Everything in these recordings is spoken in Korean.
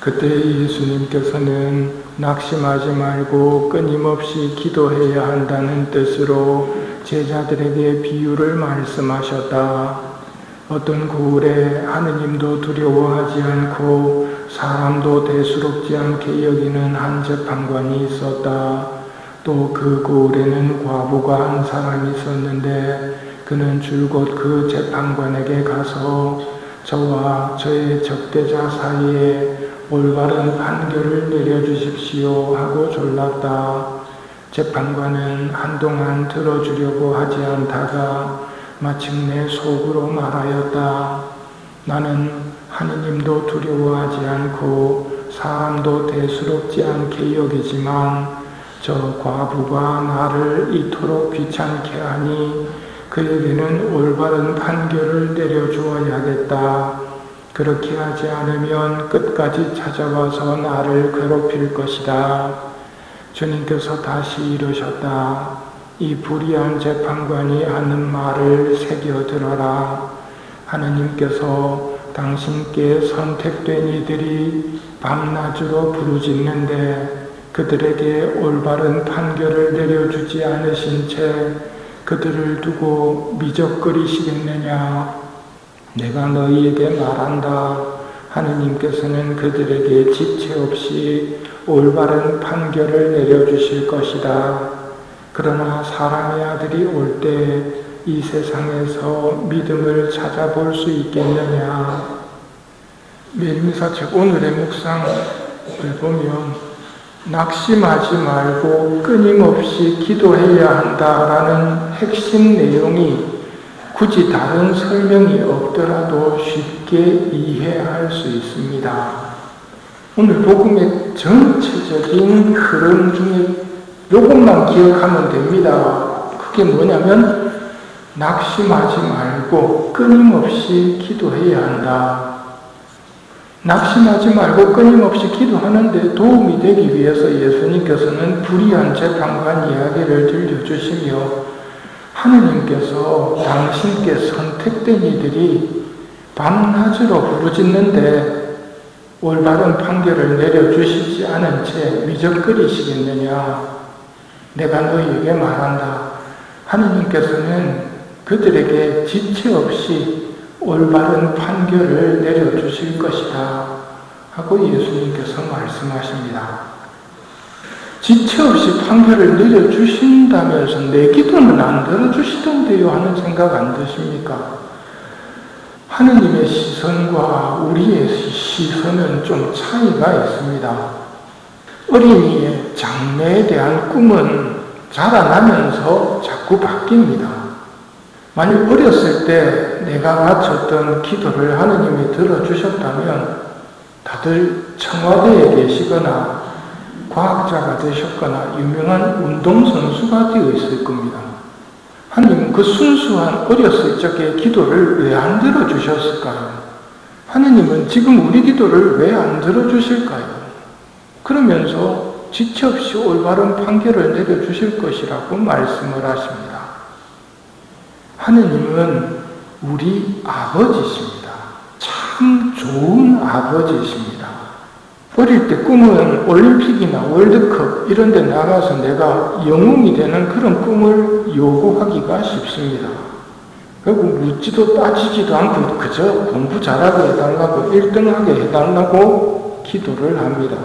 그때 예수님께서는 낙심하지 말고 끊임없이 기도해야 한다는 뜻으로 제자들에게 비유를 말씀하셨다. 어떤 고을에 하느님도 두려워하지 않고 사람도 대수롭지 않게 여기는 한 재판관이 있었다. 또 그 고을에는 과부가 한 사람이 있었는데 그는 줄곧 그 재판관에게 가서 저와 저의 적대자 사이에 올바른 판결을 내려주십시오 하고 졸랐다. 재판관은 한동안 들어주려고 하지 않다가 마침내 속으로 말하였다. 나는 하느님도 두려워하지 않고 사람도 대수롭지 않게 여기지만 저 과부가 나를 이토록 귀찮게 하니 그에게는 올바른 판결을 내려주어야겠다. 그렇게 하지 않으면 끝까지 찾아와서 나를 괴롭힐 것이다. 주님께서 다시 이르셨다. 이 불의한 재판관이 하는 말을 새겨 들어라. 하느님께서 당신께 선택된 이들이 밤낮으로 부르짖는데 그들에게 올바른 판결을 내려주지 않으신 채 그들을 두고 미적거리시겠느냐. 내가 너희에게 말한다. 하느님께서는 그들에게 지체 없이 올바른 판결을 내려주실 것이다. 그러나 사람의 아들이 올 때 이 세상에서 믿음을 찾아볼 수 있겠느냐. 예레미야책 오늘의 묵상을 보면 낙심하지 말고 끊임없이 기도해야 한다라는 핵심 내용이 굳이 다른 설명이 없더라도 쉽게 이해할 수 있습니다. 오늘 복음의 전체적인 흐름 중에 이것만 기억하면 됩니다. 그게 뭐냐면 낙심하지 말고 끊임없이 기도해야 한다. 낙심하지 말고 끊임없이 기도하는데 도움이 되기 위해서 예수님께서는 불의한 재판관 이야기를 들려주시며 하느님께서 당신께 선택된 이들이 밤낮으로 부르짖는데 올바른 판결을 내려주시지 않은 채 미적거리시겠느냐. 내가 너희에게 말한다. 하느님께서는 그들에게 지체 없이 올바른 판결을 내려주실 것이다 하고 예수님께서 말씀하십니다. 지체 없이 판결을 내려주신다면서 내 기도는 안 들어주시던데요 하는 생각 안 드십니까? 하느님의 시선과 우리의 시선은 좀 차이가 있습니다. 어린이의 장래에 대한 꿈은 자라나면서 자꾸 바뀝니다. 만약 어렸을 때 내가 바쳤던 기도를 하느님이 들어주셨다면 다들 청와대에 계시거나 과학자가 되셨거나 유명한 운동선수가 되어 있을 겁니다. 하느님은 그 순수한 어렸을 적의 기도를 왜 안 들어주셨을까요? 하느님은 지금 우리 기도를 왜 안 들어주실까요? 그러면서 지체 없이 올바른 판결을 내려주실 것이라고 말씀을 하십니다. 하느님은 우리 아버지십니다. 참 좋은 아버지십니다. 어릴 때 꿈은 올림픽이나 월드컵 이런 데 나가서 내가 영웅이 되는 그런 꿈을 요구하기가 쉽습니다. 그리고 묻지도 따지지도 않고 그저 공부 잘하게 해달라고 1등하게 해달라고 기도를 합니다.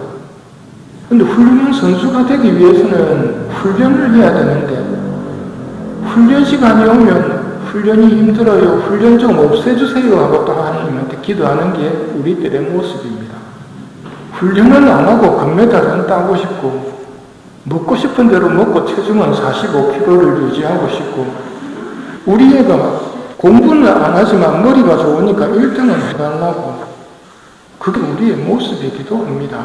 그런데 훌륭한 선수가 되기 위해서는 훈련을 해야 되는데 훈련 시간이 오면 훈련이 힘들어요. 훈련 좀 없애주세요 하고 또 하나님한테 기도하는 게 우리들의 모습입니다. 훈련은 안 하고 금메달은 따고 싶고 먹고 싶은 대로 먹고 체중은 45kg를 유지하고 싶고 우리 애가 공부는 안 하지만 머리가 좋으니까 1등은 해달라고 그게 우리의 모습이기도 합니다.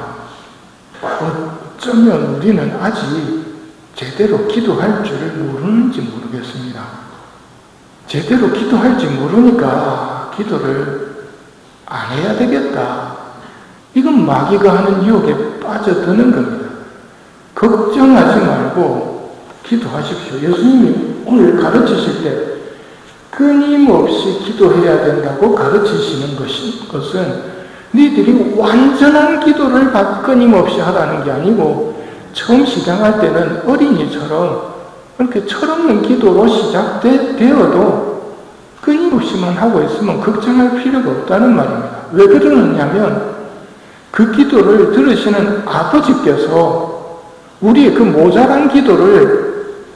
어쩌면 우리는 아직 제대로 기도할 줄을 모르는지 모르겠습니다. 제대로 기도할지 모르니까 기도를 안 해야 되겠다. 이건 마귀가 하는 유혹에 빠져드는 겁니다. 걱정하지 말고 기도하십시오. 예수님이 오늘 가르치실 때 끊임없이 기도해야 된다고 가르치시는 것은 니들이 완전한 기도를 끊임없이 하라는 게 아니고 처음 시작할 때는 어린이처럼 그렇게 철없는 기도로 시작되어도 끊임없이만 하고 있으면 걱정할 필요가 없다는 말입니다. 왜 그러느냐면 그 기도를 들으시는 아버지께서 우리의 그 모자란 기도를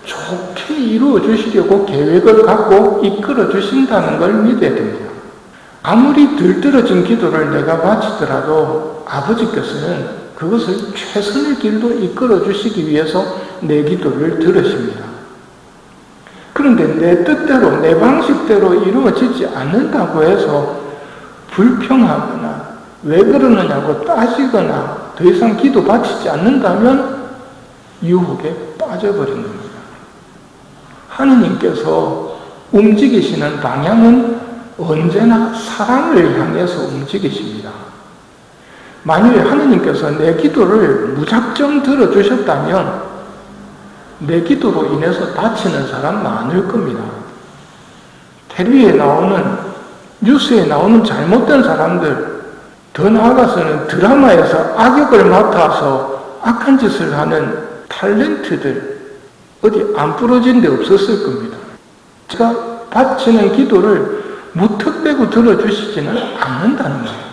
좋게 이루어 주시려고 계획을 갖고 이끌어 주신다는 걸 믿어야 됩니다. 아무리 들떨어진 기도를 내가 바치더라도 아버지께서는 그것을 최선의 길로 이끌어 주시기 위해서 내 기도를 들으십니다. 그런데 내 뜻대로 내 방식대로 이루어지지 않는다고 해서 불평하거나 왜 그러느냐고 따지거나 더 이상 기도 바치지 않는다면 유혹에 빠져버린 겁니다. 하느님께서 움직이시는 방향은 언제나 사랑을 향해서 움직이십니다. 만일 하느님께서 내 기도를 무작정 들어주셨다면 내 기도로 인해서 다치는 사람 많을 겁니다. 텔레비에 나오는, 뉴스에 나오는 잘못된 사람들, 더 나아가서는 드라마에서 악역을 맡아서 악한 짓을 하는 탤런트들, 어디 안 부러진 데 없었을 겁니다. 제가 바치는 기도를 무턱 대고 들어주시지는 않는다는 거예요.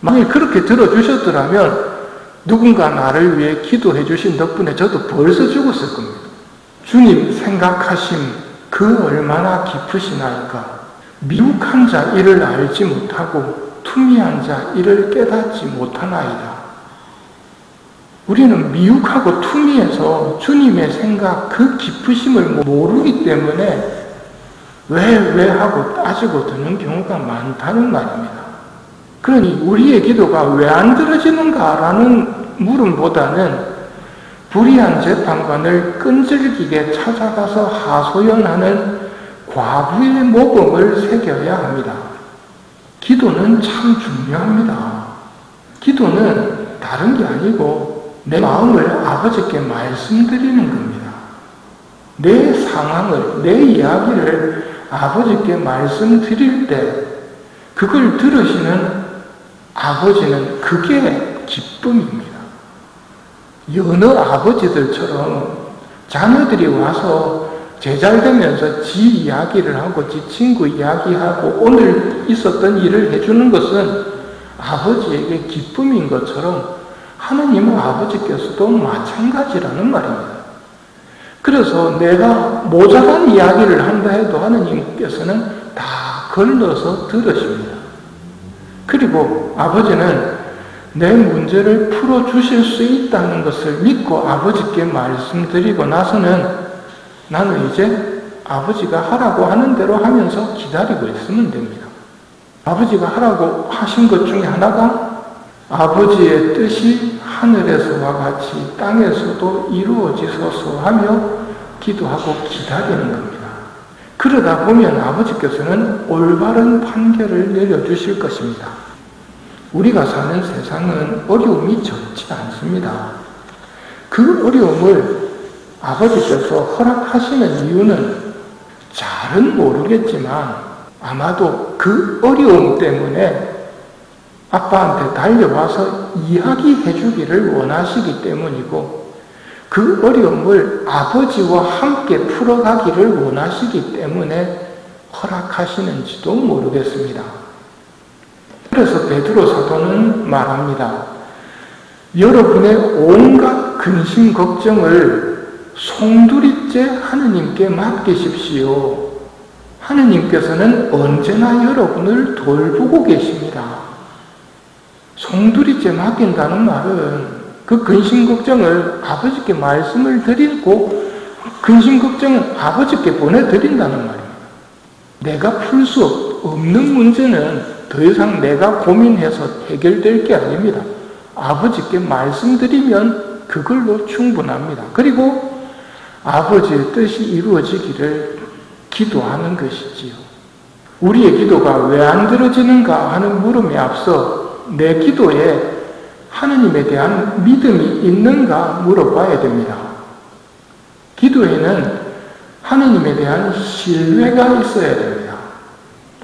만일 그렇게 들어주셨더라면 누군가 나를 위해 기도해 주신 덕분에 저도 벌써 죽었을 겁니다. 주님 생각하심 그 얼마나 깊으시나이까. 미혹한 자 이를 알지 못하고 투미한 자 이를 깨닫지 못하나이다. 우리는 미혹하고 투미해서 주님의 생각 그 깊으심을 모르기 때문에 왜 하고 따지고 드는 경우가 많다는 말입니다. 그러니 우리의 기도가 왜 안 들어지는가라는 물음보다는 불의한 재판관을 끈질기게 찾아가서 하소연하는 과부의 모범을 새겨야 합니다. 기도는 참 중요합니다. 기도는 다른 게 아니고 내 마음을 아버지께 말씀드리는 겁니다. 내 상황을, 내 이야기를 아버지께 말씀드릴 때 그걸 들으시는 아버지는 그게 기쁨입니다. 여느 아버지들처럼 자녀들이 와서 제잘되면서 지 이야기를 하고 지 친구 이야기하고 오늘 있었던 일을 해주는 것은 아버지에게 기쁨인 것처럼 하느님의 아버지께서도 마찬가지라는 말입니다. 그래서 내가 모자란 이야기를 한다 해도 하느님께서는 다 걸러서 들으십니다. 그리고 아버지는 내 문제를 풀어주실 수 있다는 것을 믿고 아버지께 말씀드리고 나서는 나는 이제 아버지가 하라고 하는 대로 하면서 기다리고 있으면 됩니다. 아버지가 하라고 하신 것 중에 하나가 아버지의 뜻이 하늘에서와 같이 땅에서도 이루어지소서 하며 기도하고 기다리는 겁니다. 그러다 보면 아버지께서는 올바른 판결을 내려주실 것입니다. 우리가 사는 세상은 어려움이 적지 않습니다. 그 어려움을 아버지께서 허락하시는 이유는 잘은 모르겠지만 아마도 그 어려움 때문에 아빠한테 달려와서 이야기해 주기를 원하시기 때문이고 그 어려움을 아버지와 함께 풀어가기를 원하시기 때문에 허락하시는지도 모르겠습니다. 그래서 베드로 사도는 말합니다. 여러분의 온갖 근심 걱정을 송두리째 하느님께 맡기십시오. 하느님께서는 언제나 여러분을 돌보고 계십니다. 송두리째 맡긴다는 말은 그 근심 걱정을 아버지께 말씀을 드리고 근심 걱정은 아버지께 보내드린다는 말입니다. 내가 풀 수 없는 문제는 더 이상 내가 고민해서 해결될 게 아닙니다. 아버지께 말씀드리면 그걸로 충분합니다. 그리고 아버지의 뜻이 이루어지기를 기도하는 것이지요. 우리의 기도가 왜 안 들어지는가 하는 물음에 앞서 내 기도에 하느님에 대한 믿음이 있는가 물어봐야 됩니다. 기도에는 하느님에 대한 신뢰가 있어야 됩니다.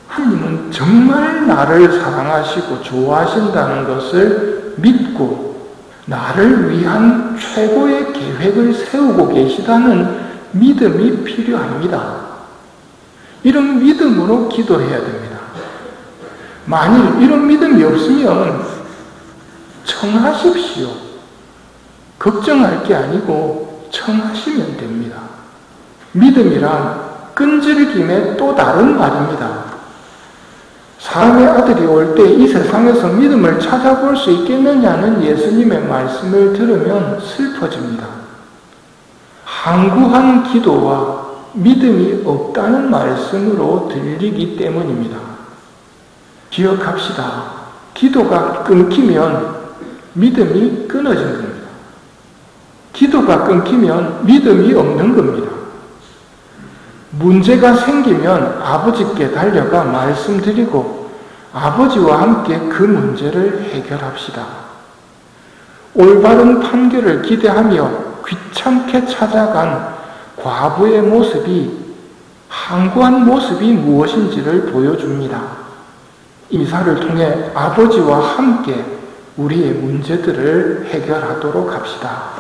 하느님은 하나님은 정말 나를 사랑하시고 좋아하신다는 것을 믿고 나를 위한 최고의 계획을 세우고 계시다는 믿음이 필요합니다. 이런 믿음으로 기도해야 됩니다. 만일 이런 믿음이 없으면 청하십시오. 걱정할 게 아니고 청하시면 됩니다. 믿음이란 끈질김의 또 다른 말입니다. 사람의 아들이 올 때 이 세상에서 믿음을 찾아볼 수 있겠느냐는 예수님의 말씀을 들으면 슬퍼집니다. 항구한 기도와 믿음이 없다는 말씀으로 들리기 때문입니다. 기억합시다. 기도가 끊기면 믿음이 끊어지는 겁니다. 기도가 끊기면 믿음이 없는 겁니다. 문제가 생기면 아버지께 달려가 말씀드리고 아버지와 함께 그 문제를 해결합시다. 올바른 판결을 기대하며 귀찮게 찾아간 과부의 모습이 항구한 모습이 무엇인지를 보여줍니다. 이 미사를 통해 아버지와 함께 우리의 문제들을 해결하도록 합시다.